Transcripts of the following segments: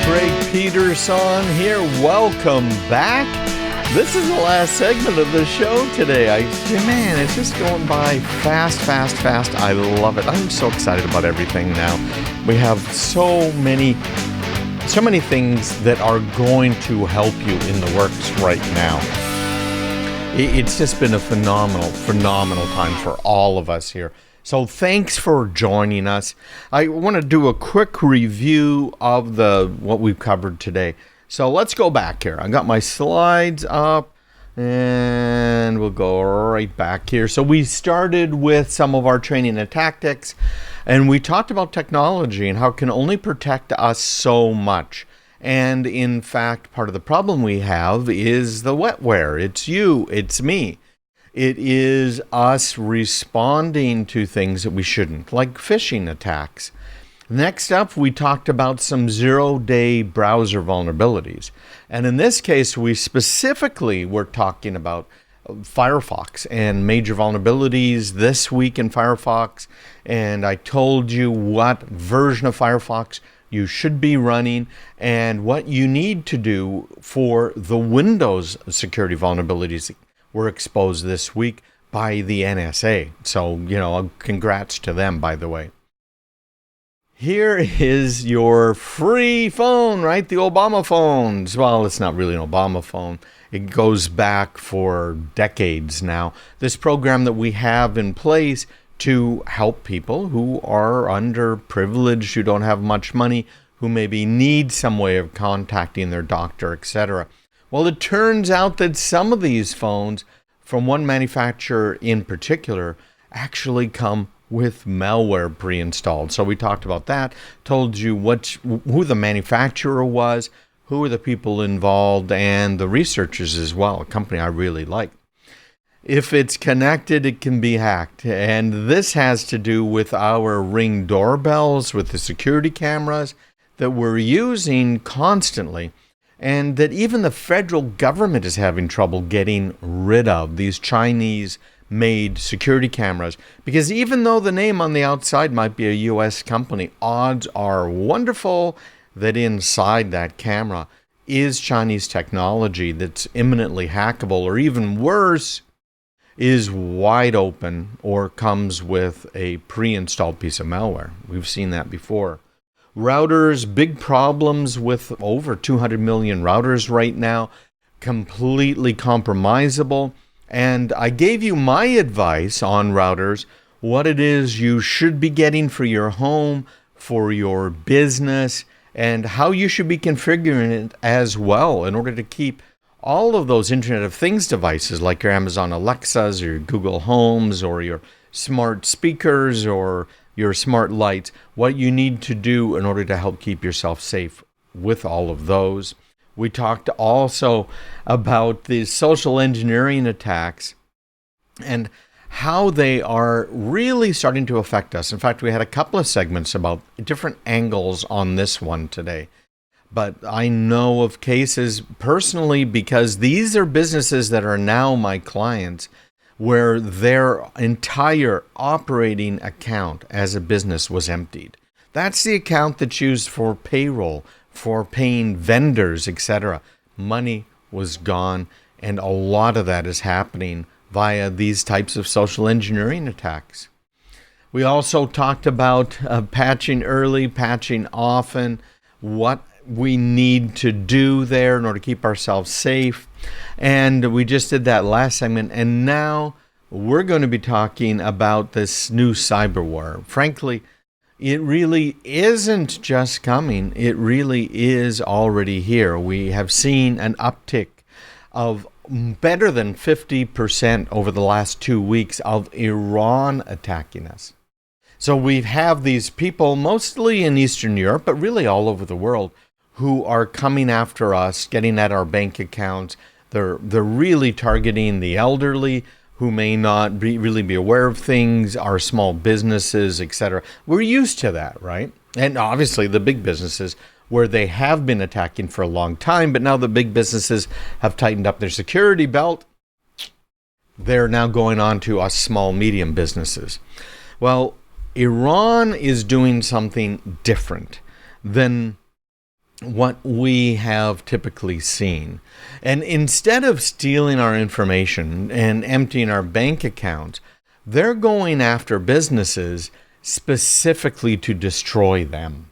Greg Peterson here. Welcome back. This is the last segment of the show today. Man, it's just going by fast. I love it. I'm so excited about everything now. We have so many things that are going to help you in the works right now. It's just been a phenomenal time for all of us here. So thanks for joining us. I want to do a quick review of what we've covered today. So let's go back here. I got my slides up and we'll go right back here. So we started with some of our training and tactics, and we talked about technology and how it can only protect us so much. And in fact, part of the problem we have is the wetware. It's you, it's me. It is us responding to things that we shouldn't, like phishing attacks. Next up, we talked about some zero-day browser vulnerabilities. And in this case, we specifically were talking about Firefox and major vulnerabilities this week in Firefox. And I told you what version of Firefox you should be running and what you need to do for the Windows security vulnerabilities that were exposed this week by the NSA. So, congrats to them, by the way. Here is your free phone, right? The Obama phones. Well, it's not really an Obama phone. It goes back for decades now. This program that we have in place to help people who are underprivileged, who don't have much money, who maybe need some way of contacting their doctor, etc. Well, it turns out that some of these phones, from one manufacturer in particular, actually come with malware pre-installed. So we talked about that, told you who the manufacturer was, who are the people involved, and the researchers as well, a company I really like. If it's connected, it can be hacked. And this has to do with our Ring doorbells, with the security cameras that we're using constantly, and that even the federal government is having trouble getting rid of these Chinese-made security cameras. Because even though the name on the outside might be a U.S. company, odds are wonderful that inside that camera is Chinese technology that's imminently hackable, or even worse, is wide open or comes with a pre-installed piece of malware. We've seen that before. Routers, big problems with over 200 million routers right now, completely compromisable. And I gave you my advice on routers, what it is you should be getting for your home, for your business, and how you should be configuring it as well in order to keep all of those Internet of Things devices like your Amazon Alexas or your Google Homes or your smart speakers or your smart lights, what you need to do in order to help keep yourself safe with all of those. We talked also about the social engineering attacks and how they are really starting to affect us. In fact, we had a couple of segments about different angles on this one today. But I know of cases personally, because these are businesses that are now my clients, where their entire operating account as a business was emptied. That's the account that's used for payroll, for paying vendors, etc. Money was gone, and a lot of that is happening via these types of social engineering attacks. We also talked about patching early, patching often, what we need to do there in order to keep ourselves safe. And we just did that last segment. And now we're going to be talking about this new cyberwar. Frankly, it really isn't just coming. It really is already here. We have seen an uptick of better than 50% over the last 2 weeks of Iran attacking us. So we have these people, mostly in Eastern Europe, but really all over the world, who are coming after us, getting at our bank accounts. They're really targeting the elderly who may not really be aware of things, our small businesses, etc. We're used to that, right? And obviously the big businesses, where they have been attacking for a long time, but now the big businesses have tightened up their security belt. They're now going on to us small, medium businesses. Well, Iran is doing something different than what we have typically seen. And instead of stealing our information and emptying our bank accounts, they're going after businesses specifically to destroy them,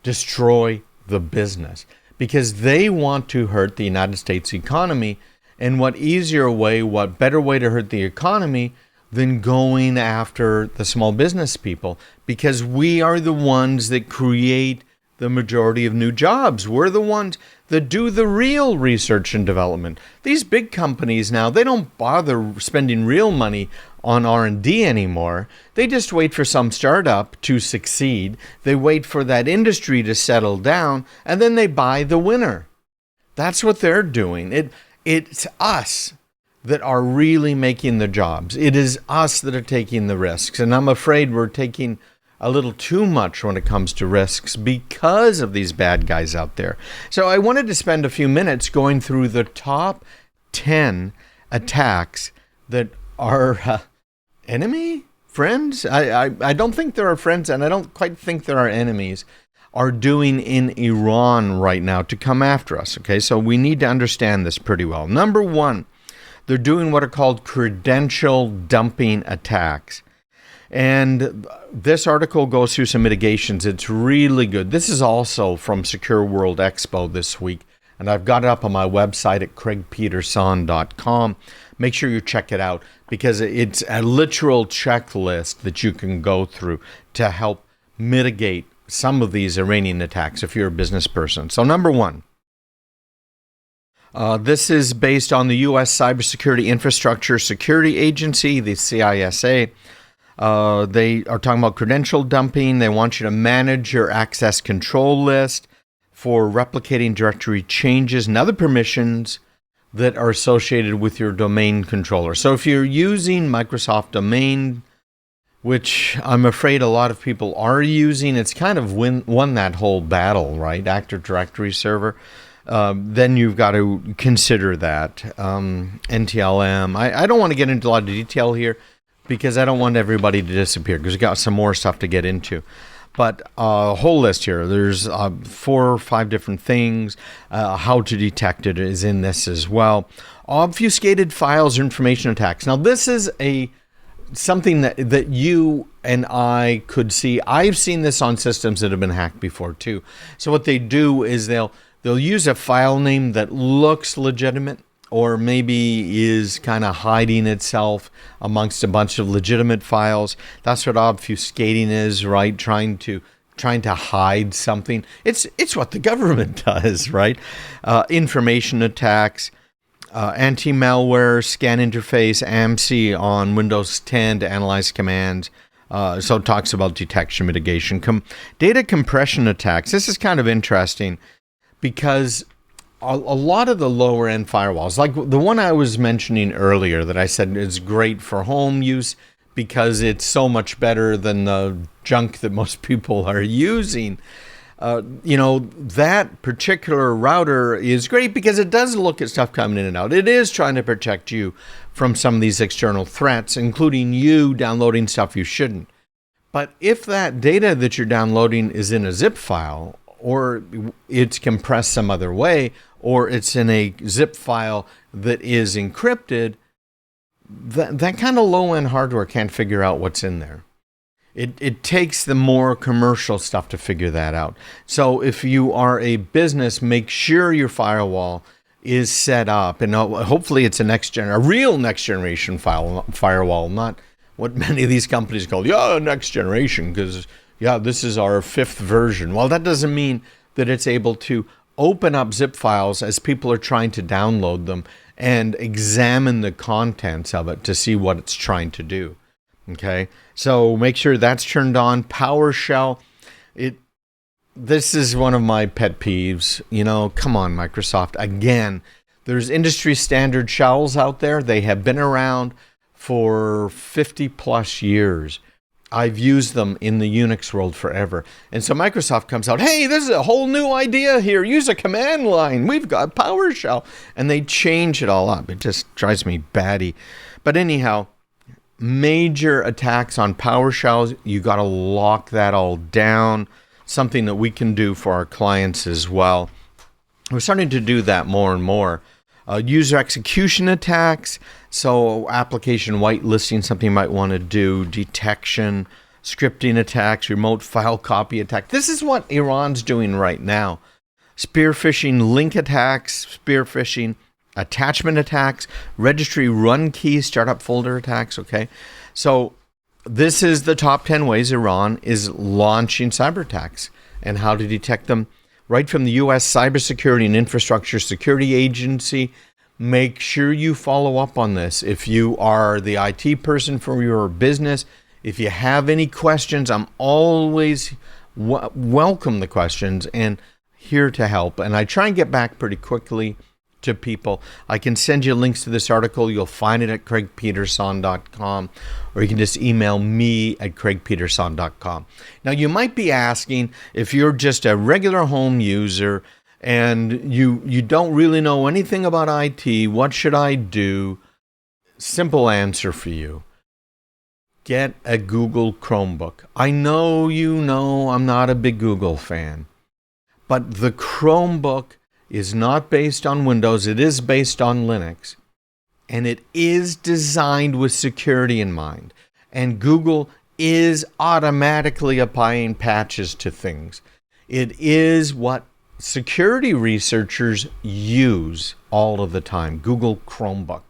destroy the business, because they want to hurt the United States economy. And what better way to hurt the economy than going after the small business people? Because we are the ones that create the majority of new jobs. We're the ones that do the real research and development. These big companies now, they don't bother spending real money on R&D anymore. They just wait for some startup to succeed. They wait for that industry to settle down, and then they buy the winner. That's what they're doing. It's us that are really making the jobs. It is us that are taking the risks. And I'm afraid we're taking a little too much when it comes to risks because of these bad guys out there. So I wanted to spend a few minutes going through the top 10 attacks that are enemy? Friends? I don't think there are friends, and I don't quite think there are enemies, are doing in Iran right now to come after us. Okay, so we need to understand this pretty well. Number one, they're doing what are called credential dumping attacks. And this article goes through some mitigations. It's really good. This is also from Secure World Expo this week, and I've got it up on my website at craigpeterson.com. Make sure you check it out, because it's a literal checklist that you can go through to help mitigate some of these Iranian attacks if you're a business person. So number one, this is based on the U.S. Cybersecurity Infrastructure Security Agency, the CISA. They are talking about credential dumping. They want you to manage your access control list for replicating directory changes and other permissions that are associated with your domain controller. So if you're using Microsoft Domain, which I'm afraid a lot of people are using, it's kind of won that whole battle, right? Active Directory server. Then you've got to consider that. NTLM. I don't want to get into a lot of detail here, because I don't want everybody to disappear, because we've got some more stuff to get into. But a whole list here. There's 4 or 5 different things. How to detect it is in this as well. Obfuscated files or information attacks. Now, this is something that you and I could see. I've seen this on systems that have been hacked before too. So what they do is they'll use a file name that looks legitimate, or maybe is kind of hiding itself amongst a bunch of legitimate files. That's what obfuscating is, right? Trying to hide something. It's what the government does, right? Information attacks, anti-malware, scan interface, AMC on Windows 10 to analyze commands. So it talks about detection mitigation. Data compression attacks. This is kind of interesting, because a lot of the lower end firewalls, like the one I was mentioning earlier that I said is great for home use because it's so much better than the junk that most people are using. That particular router is great because it does look at stuff coming in and out. It is trying to protect you from some of these external threats, including you downloading stuff you shouldn't. But if that data that you're downloading is in a zip file, or it's compressed some other way, or it's in a zip file that is encrypted, that kind of low-end hardware can't figure out what's in there. It takes the more commercial stuff to figure that out. So if you are a business, make sure your firewall is set up, and hopefully it's a real next generation firewall, not what many of these companies call, next generation, because this is our 5th version. Well, that doesn't mean that it's able to open up zip files as people are trying to download them and examine the contents of it to see what it's trying to do. Okay, so make sure that's turned on. PowerShell. This is one of my pet peeves. Come on, Microsoft. Again, there's industry standard shells out there. They have been around for 50 plus years. I've used them in the Unix world forever. And so Microsoft comes out, hey, this is a whole new idea here. Use a command line. We've got PowerShell. And they change it all up. It just drives me batty. But anyhow, major attacks on PowerShell, you got to lock that all down. something that we can do for our clients as well. We're starting to do that more and more. User execution attacks, so application whitelisting, something you might want to do, detection, scripting attacks, remote file copy attack. This is what Iran's doing right now. Spear phishing, link attacks, spear phishing, attachment attacks, registry run key, startup folder attacks, okay? So this is the top 10 ways Iran is launching cyber attacks and how to detect them. Right from the U.S. Cybersecurity and Infrastructure Security Agency. Make sure you follow up on this. If you are the IT person for your business, if you have any questions, I'm always welcome the questions and here to help. And I try and get back pretty quickly to people. I can send you links to this article. You'll find it at craigpeterson.com, or you can just email me at craigpeterson.com. Now, you might be asking, if you're just a regular home user and you don't really know anything about IT, what should I do? Simple answer for you. Get a Google Chromebook. I know you know I'm not a big Google fan, but the Chromebook is not based on Windows. It is based on Linux, and it is designed with security in mind. And Google is automatically applying patches to things. It is what security researchers use all of the time, Google Chromebook.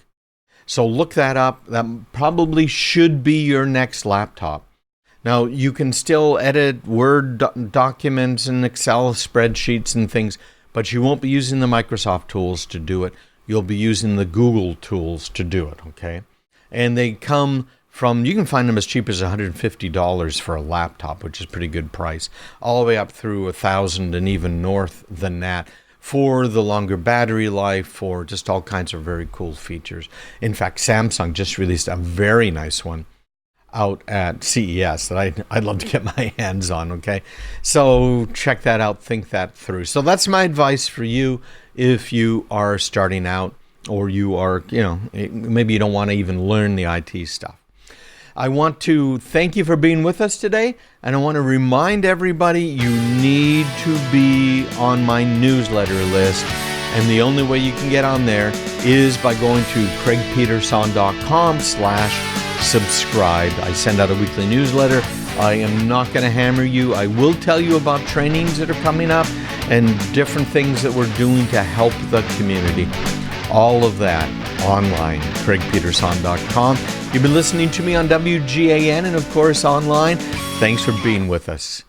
So look that up. That probably should be your next laptop. Now, you can still edit Word documents and Excel spreadsheets and things, but you won't be using the Microsoft tools to do it. You'll be using the Google tools to do it, okay? And they come from, you can find them as cheap as $150 for a laptop, which is a pretty good price, all the way up through $1,000 and even north than that for the longer battery life, for just all kinds of very cool features. In fact, Samsung just released a very nice one out at CES that I'd love to get my hands on, okay? So check that out, think that through. So that's my advice for you if you are starting out, or you are, maybe you don't want to even learn the IT stuff. I want to thank you for being with us today, and I want to remind everybody you need to be on my newsletter list, and the only way you can get on there is by going to craigpeterson.com/subscribe. I send out a weekly newsletter. I am not going to hammer you. I will tell you about trainings that are coming up and different things that we're doing to help the community. All of that online, craigpeterson.com. You've been listening to me on WGAN and, of course, online. Thanks for being with us.